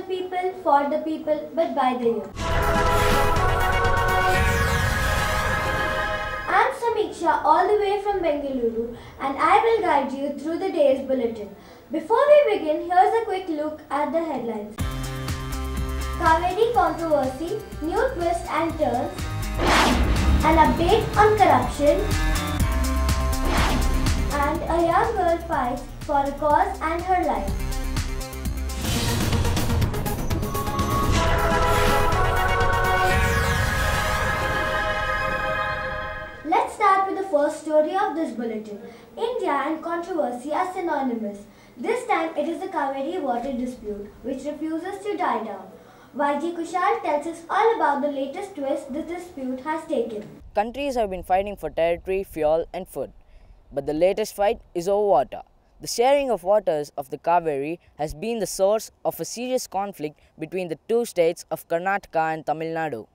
people, for the people, but by the youth. I'm Samiksha, all the way from Bengaluru, and I will guide you through the day's bulletin. Before we begin, here's a quick look at the headlines. Kaveri controversy, new twists and turns, an update on corruption, and a young girl fights for a cause and her life. Let's start with the first story of this bulletin. India and controversy are synonymous. This time it is the Kaveri water dispute which refuses to die down. YG Kushal tells us all about the latest twist this dispute has taken. Countries have been fighting for territory, fuel and food. But the latest fight is over water. The sharing of waters of the Kaveri has been the source of a serious conflict between the two states of Karnataka and Tamil Nadu.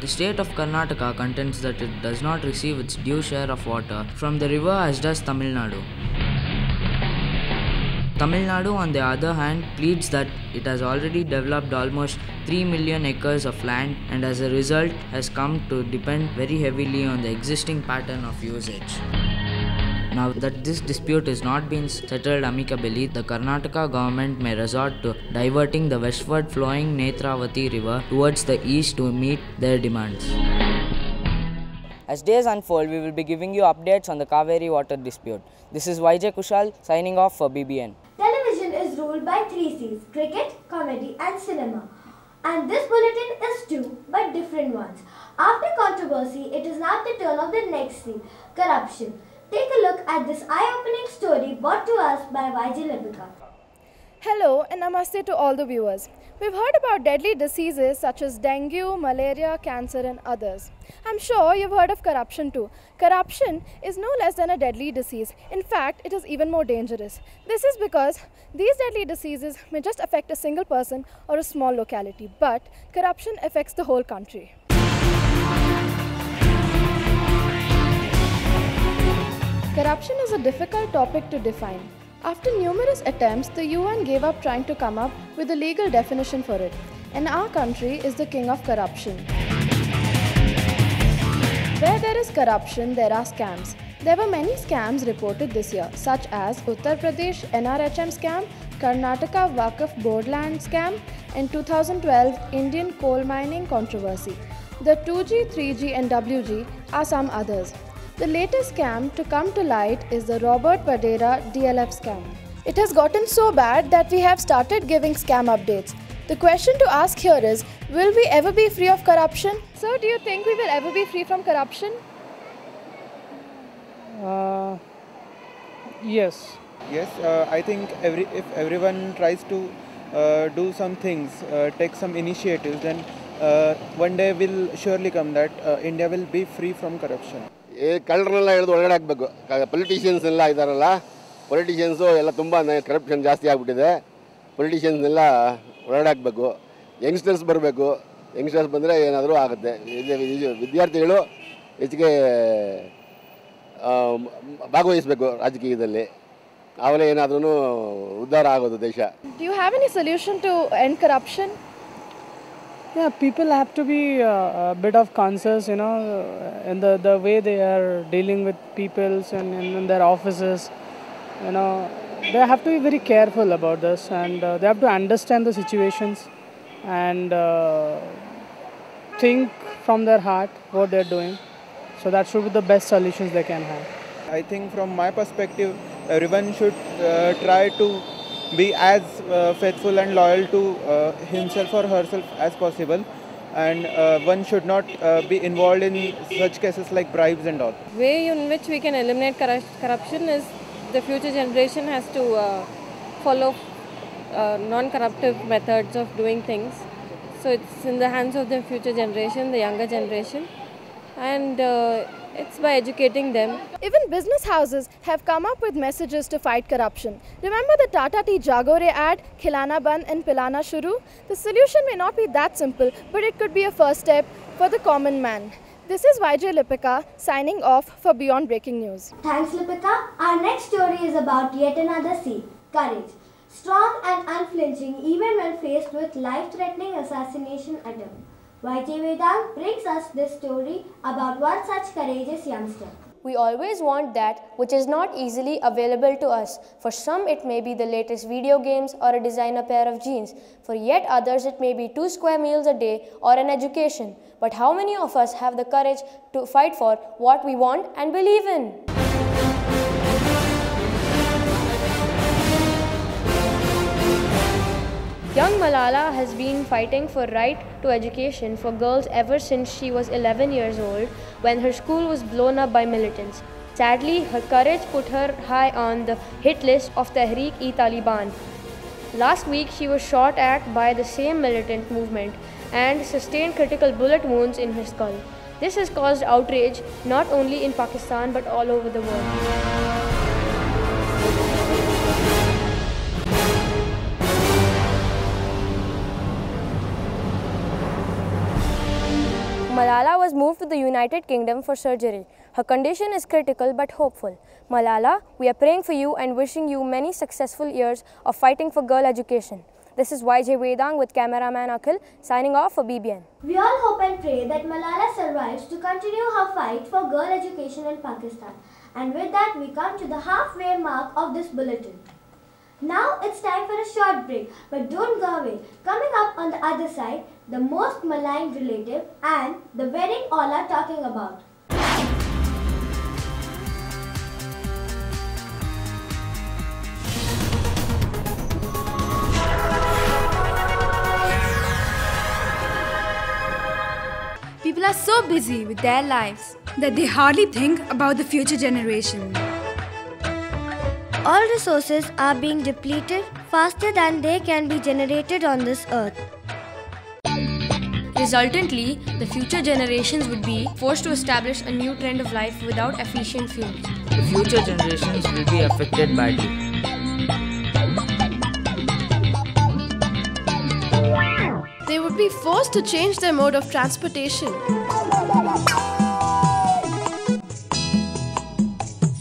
The state of Karnataka contends that it does not receive its due share of water from the river as does Tamil Nadu. Tamil Nadu, on the other hand, pleads that it has already developed almost 3 million acres of land and as a result has come to depend very heavily on the existing pattern of usage. Now that this dispute is not being settled amicably, the Karnataka government may resort to diverting the westward flowing Netravati river towards the east to meet their demands. As days unfold, we will be giving you updates on the Kaveri water dispute. This is YJ Kushal signing off for BBN. Television is ruled by 3 C's: cricket, comedy and cinema. And this bulletin is 2, but different ones. After controversy, it is now the turn of the next C, corruption. Take a look at this eye-opening story brought to us by YG Lipika. Hello and namaste to all the viewers. We've heard about deadly diseases such as dengue, malaria, cancer and others. I'm sure you've heard of corruption too. Corruption is no less than a deadly disease. In fact, it is even more dangerous. This is because these deadly diseases may just affect a single person or a small locality, but corruption affects the whole country. Corruption is a difficult topic to define. After numerous attempts, the UN gave up trying to come up with a legal definition for it. And our country is the king of corruption. Where there is corruption, there are scams. There were many scams reported this year, such as Uttar Pradesh NRHM scam, Karnataka Waqf Board land scam, and 2012 Indian coal mining controversy. The 2G, 3G and WG are some others. The latest scam to come to light is the Robert Vadera DLF scam. It has gotten so bad that we have started giving scam updates. The question to ask here is, will we ever be free of corruption? Sir, do you think we will ever be free from corruption? Yes. Yes, I think if everyone tries to do some things, take some initiatives, then one day will surely come that India will be free from corruption. ಕಳ್ಳರನ್ನೆಲ್ಲ ಹಿಡಿದು ಒಳಗಡೆ ಹಾಕಬೇಕು. Politicians ಎಲ್ಲ ಇದ್ದಾರಲ್ಲ, politicians ಎಲ್ಲ ತುಂಬ corruption ಜಾಸ್ತಿ ಆಗಿಬಿಟ್ಟಿದೆ. ಪೊಲಿಟಿಷಿಯನ್ಸ್ನೆಲ್ಲ ಒಳಗಡೆ ಹಾಕಬೇಕು. ಯಂಗ್ಸ್ಟರ್ಸ್ ಬರಬೇಕು. ಯಂಗ್ಸ್ಟರ್ಸ್ ಬಂದರೆ ಏನಾದರೂ ಆಗುತ್ತೆ. ವಿದ್ಯಾರ್ಥಿಗಳು ಹೆಚ್ಚಿಗೆ ಭಾಗವಹಿಸಬೇಕು ರಾಜಕೀಯದಲ್ಲಿ. ಆಮೇಲೆ ಏನಾದ್ರೂ ಉದ್ಧಾರ ಆಗೋದು ದೇಶ. Do you have any solution to end corruption? Yeah, people have to be a bit of conscious, in the way they are dealing with people and in their offices. They have to be very careful about this, and they have to understand the situations and think from their heart what they're doing. So that should be the best solutions they can have. I think from my perspective, everyone should try to be as faithful and loyal to himself or herself as possible, and one should not be involved in such cases like bribes and all. Way in which we can eliminate corruption is the future generation has to follow non-corruptive methods of doing things. So it's in the hands of the future generation, the younger generation, and it's by educating them. Even business houses have come up with messages to fight corruption. Remember the Tata Tea Jagore ad, Khilana Band and Pilana Shuru? The solution may not be that simple, but it could be a first step for the common man. This is YJ Lipika signing off for Beyond Breaking News. Thanks, Lipika. Our next story is about yet another C, courage. Strong and unflinching even when faced with life-threatening assassination attempt. YJ Vedang brings us this story about one such courageous youngster. We always want that which is not easily available to us. For some it may be the latest video games or a designer pair of jeans. For yet others it may be 2 square meals a day or an education. But how many of us have the courage to fight for what we want and believe in? Young Malala has been fighting for right to education for girls ever since she was 11 years old when her school was blown up by militants. Sadly, her courage put her high on the hit list of Tehreek-e-Taliban. Last week, she was shot at by the same militant movement and sustained critical bullet wounds in her skull. This has caused outrage not only in Pakistan but all over the world. Malala was moved to the United Kingdom for surgery. Her condition is critical but hopeful. Malala, we are praying for you and wishing you many successful years of fighting for girl education. This is YJ Vedang with cameraman Akhil signing off for BBN. We all hope and pray that Malala survives to continue her fight for girl education in Pakistan. And with that, we come to the halfway mark of this bulletin. Now it's time for a short break, but don't go away. Coming up on the other side, the most maligned relative and the wedding all are talking about. People are so busy with their lives that they hardly think about the future generation. All resources are being depleted faster than they can be generated on this earth. Resultantly, the future generations would be forced to establish a new trend of life without efficient fuels. The future generations will be affected badly. They would be forced to change their mode of transportation.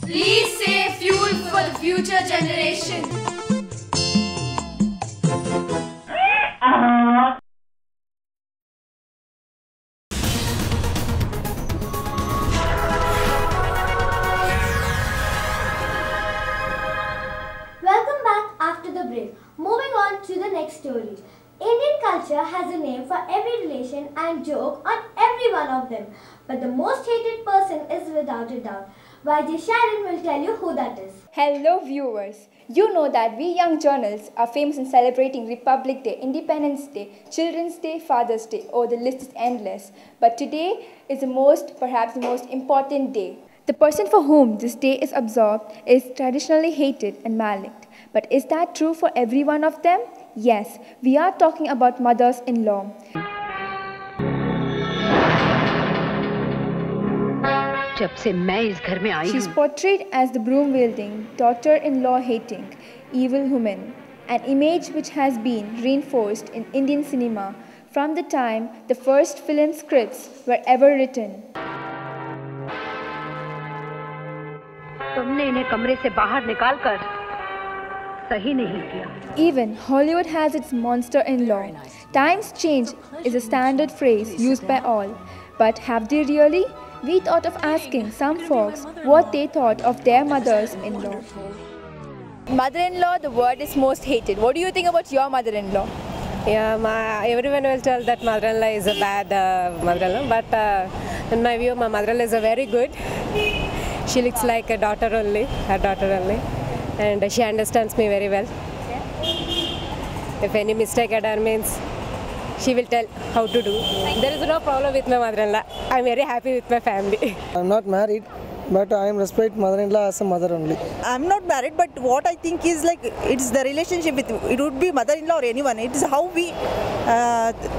Please save fuel for the future generation. Welcome back after the break. Moving on to the next story. Indian culture has a name for every relation and joke on every one of them. But the most hated person is without a doubt. YJ Sharon will tell you who that is. Hello viewers. You know that we young journalists are famous in celebrating Republic Day, Independence Day, Children's Day, Father's Day. Oh, the list is endless. But today is perhaps the most important day. The person for whom this day is observed is traditionally hated and maligned. But is that true for every one of them? Yes, we are talking about mothers-in-law. She's portrayed as the broom-wielding, daughter-in-law hating, evil woman, an image which has been reinforced in Indian cinema from the time the first film scripts were ever written. Even Hollywood has its monster-in-law. Times change is a standard phrase used by all. But have they really? We thought of asking some folks what they thought of their mothers-in-law. Mother-in-law, the word is most hated. What do you think about your mother-in-law? Yeah, everyone will tell that mother-in-law is a bad mother-in-law, but in my view, my mother-in-law is a very good. She looks like a daughter only, her daughter only, and she understands me very well. If any mistake at her means, she will tell how to do. There is no problem with my mother-in-law. I am very happy with my family. I am not married, but I respect mother-in-law as a mother only. I am not married, but what I think is like it's the relationship with it would be mother-in-law or anyone. It is how we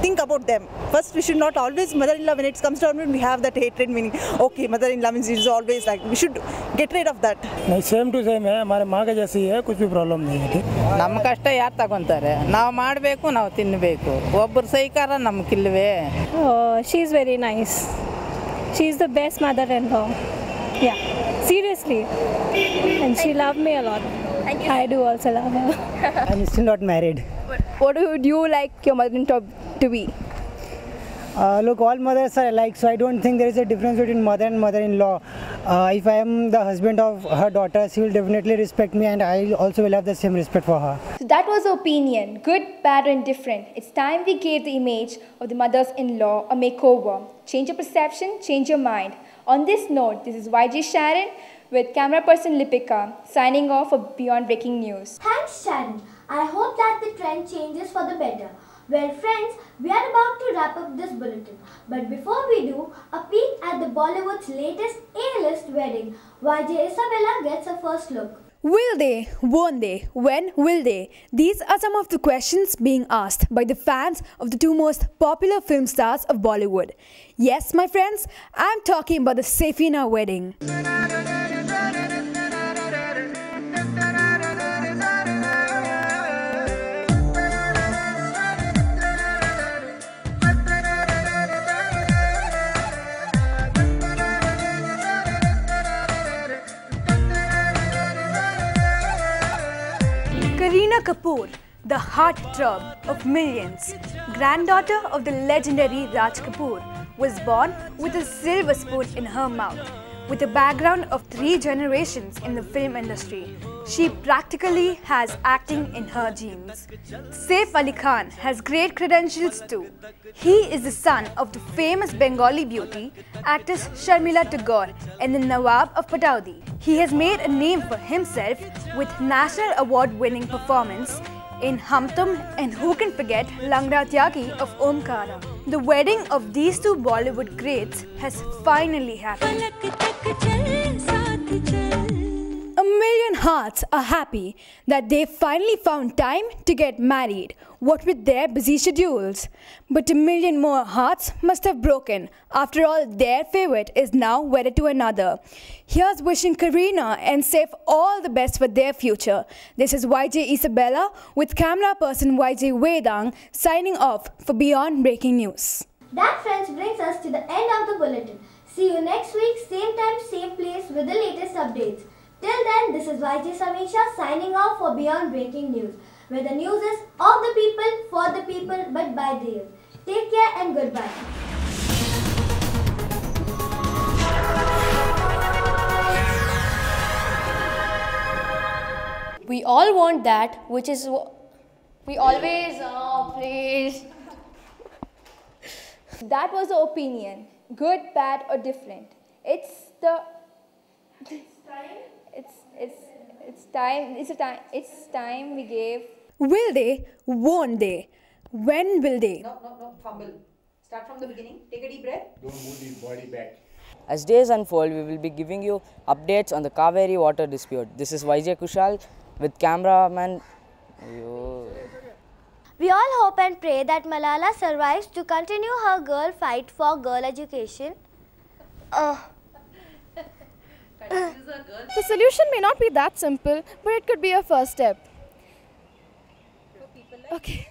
think about them. First, we should not always mother-in-law. When it comes down, when we have that hatred meaning. Okay, mother-in-law means it is always like we should get rid of that. Same to same है हमारे माँ के जैसी है कुछ भी problem नहीं है ठीक ನಮ್ಮ ಕಷ್ಟ ಯಾರು ತಗೊಂತಾರೆ ನಾವು ಮಾಡಬೇಕು ನಾವು ತಿನ್ನಬೇಕು ಒಬ್ಬರು ಸೈಕಾರ ನಮಗೆ ಇಲ್ಲವೇ She is very nice. She's the best mother-in-law. Yeah, seriously. And she loved me a lot. I do also love her. I'm still not married. What would you like your mother-in-law to be? Look, all mothers are alike, so I don't think there is a difference between mother and mother-in-law. If I am the husband of her daughter, she will definitely respect me, and I also will have the same respect for her. So that was the opinion, good, bad or indifferent. It's time we gave the image of the mothers-in-law a makeover. Change your perception, change your mind. On this note, this is YG Sharon with camera person Lipika signing off for Beyond Breaking News. Thanks, Sharon. I hope that the trend changes for the better. Well, friends, we are about to wrap up this bulletin. But before we do, a peek at the Bollywood's latest A-list wedding. YJ Isabella gets a first look. Will they? Won't they? When will they? These are some of the questions being asked by the fans of the two most popular film stars of Bollywood. Yes, my friends, I'm talking about the Safina wedding. Kareena Kapoor, the heartthrob of millions, granddaughter of the legendary Raj Kapoor, was born with a silver spoon in her mouth. With a background of 3 generations in the film industry, she practically has acting in her genes. Saif Ali Khan has great credentials too. He is the son of the famous Bengali beauty, actress Sharmila Tagore and the Nawab of Pataudi. He has made a name for himself with national award-winning performance in Hum Tum and who can forget Langra Tyagi of Omkara. The wedding of these two Bollywood greats has finally happened. A million hearts are happy that they finally found time to get married, what with their busy schedules. But a million more hearts must have broken. After all, their favorite is now wedded to another. Here's wishing Kareena and Saif all the best for their future. This is YJ Isabella with camera person YJ Vedang signing off for Beyond Breaking News. That, friends, brings us to the end of the bulletin. See you next week, same time, same place with the latest updates. Till then, this is YJ Samiksha signing off for Beyond Breaking News, where the news is of the people, for the people, but by the youth. Take care and goodbye. We all want that, which is we always please. That was the opinion, good, bad or different. It's time we gave. Will they? Won't they? When will they? No, fumble. Start from the beginning. Take a deep breath. Don't move the body back. As days unfold, we will be giving you updates on the Kaveri water dispute. This is YJ Kushal with cameraman. We all hope and pray that Malala survives to continue her girl fight for girl education. The solution may not be that simple, but it could be a first step. Okay.